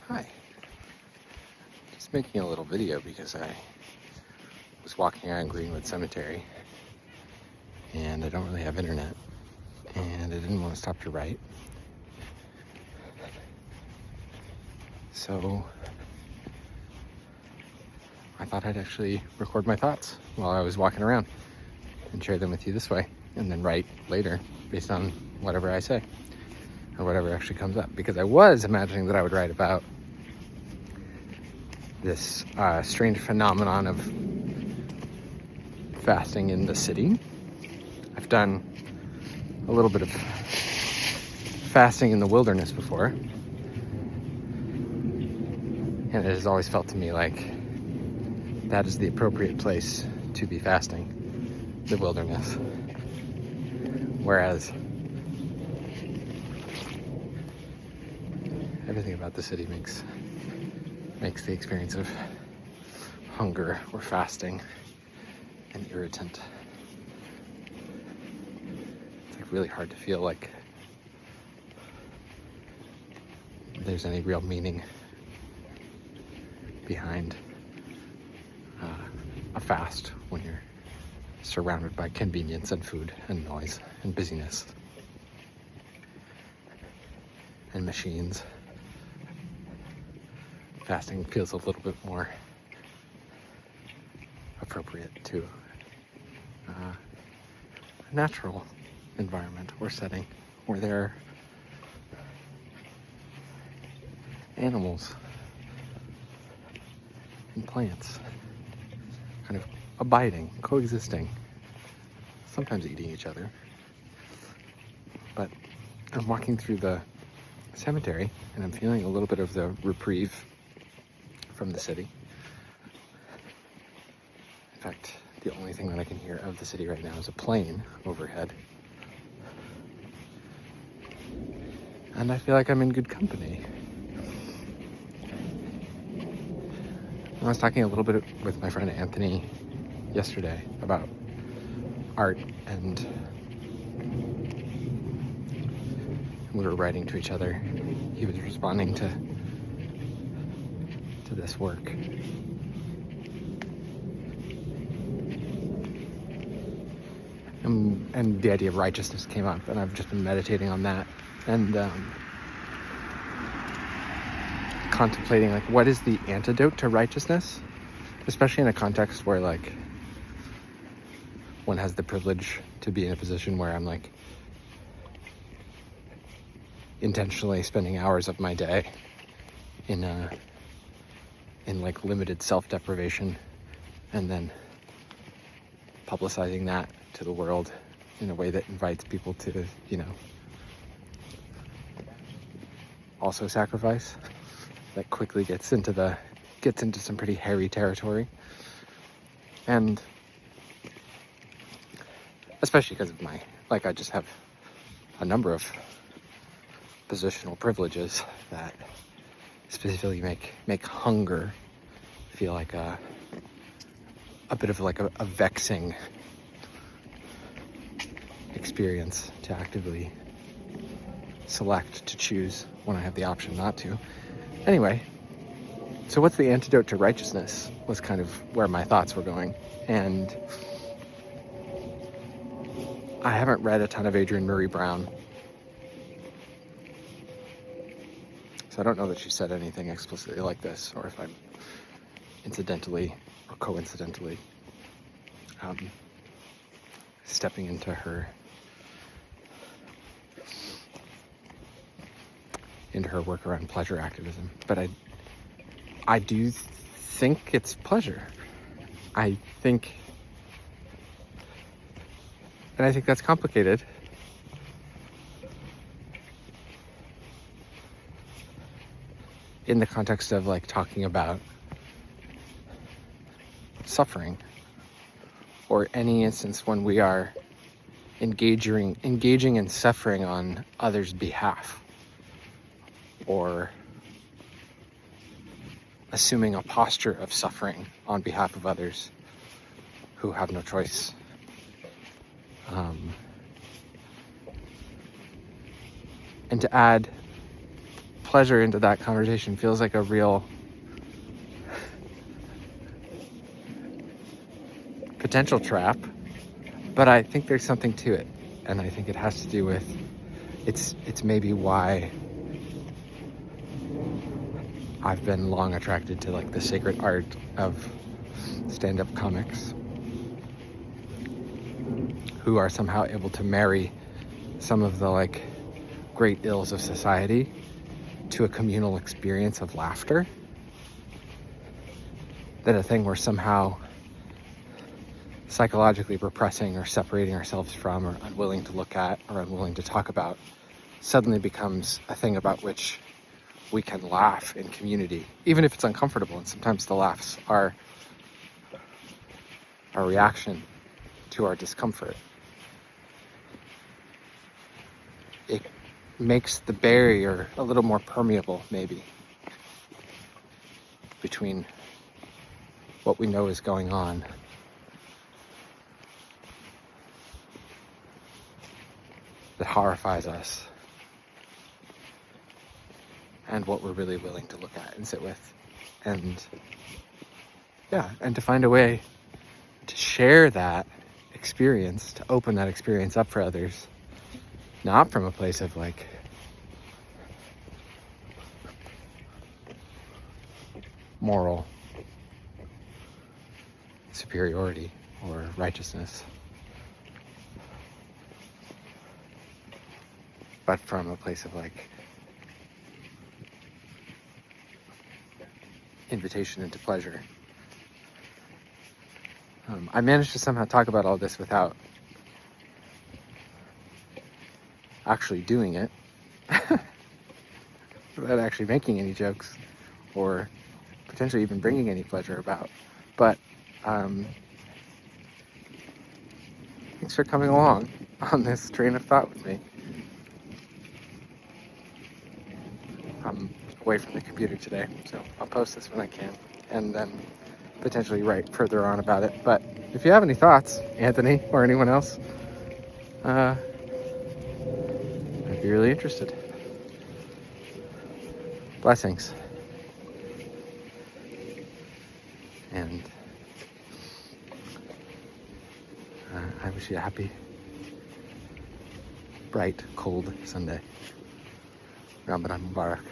Hi. Just making a little video because I was walking around Greenwood Cemetery and I don't really have internet and I didn't want to stop to write. So I thought I'd actually record my thoughts while I was walking around and share them with you this way and then write later based on whatever I say or whatever actually comes up, because I was imagining that I would write about this strange phenomenon of fasting in the city. I've done a little bit of fasting in the wilderness before, and it has always felt to me like that is the appropriate place to be fasting, the wilderness. Whereas everything about the city makes the experience of hunger or fasting an irritant. It's like really hard to feel like there's any real meaning behind a fast when you're surrounded by convenience and food and noise and busyness and machines. Fasting feels a little bit more appropriate to a natural environment or setting where there are animals and plants kind of abiding, coexisting, sometimes eating each other. But I'm walking through the cemetery and I'm feeling a little bit of the reprieve from the city. In fact, the only thing that I can hear of the city right now is a plane overhead. And I feel like I'm in good company. I was talking a little bit with my friend Anthony yesterday about art, and we were writing to each other. He was responding to this work. And the idea of righteousness came up, and I've just been meditating on that and contemplating like what is the antidote to righteousness, especially in a context where like one has the privilege to be in a position where I'm like intentionally spending hours of my day in like limited self-deprivation and then publicizing that to the world in a way that invites people to, also sacrifice. That quickly gets into some pretty hairy territory. And especially because of I just have a number of positional privileges that specifically make hunger feel like a bit of like a vexing experience to actively select, to choose when I have the option not to. Anyway, so what's the antidote to righteousness was kind of where my thoughts were going. And I haven't read a ton of Adrienne Maree Brown, so I don't know that she said anything explicitly like this, or if I'm incidentally or coincidentally stepping into her work around pleasure activism. But I do think it's pleasure. I think that's complicated. In the context of like talking about suffering, or any instance when we are engaging in suffering on others' behalf, or assuming a posture of suffering on behalf of others who have no choice. And to add pleasure into that conversation feels like a real potential trap, but I think there's something to it, and I think it has to do with it's maybe why I've been long attracted to like the sacred art of stand-up comics who are somehow able to marry some of the like great ills of society to a communal experience of laughter. That a thing we're somehow psychologically repressing or separating ourselves from or unwilling to look at or unwilling to talk about suddenly becomes a thing about which we can laugh in community, even if it's uncomfortable. And sometimes the laughs are a reaction to our discomfort. It makes the barrier a little more permeable, maybe, between what we know is going on that horrifies us and what we're really willing to look at and sit with. And yeah, and to find a way to share that experience, to open that experience up for others, not from a place of like moral superiority or righteousness, but from a place of like invitation into pleasure. I managed to somehow talk about all this without actually doing it, without actually making any jokes or potentially even bringing any pleasure about. But thanks for coming along on this train of thought with me. I'm away from the computer today, so I'll post this when I can, and then potentially write further on about it. But if you have any thoughts, Anthony, or anyone else, I'd be really interested. Blessings. And I wish you a happy, bright, cold Sunday. Ramadan Mubarak.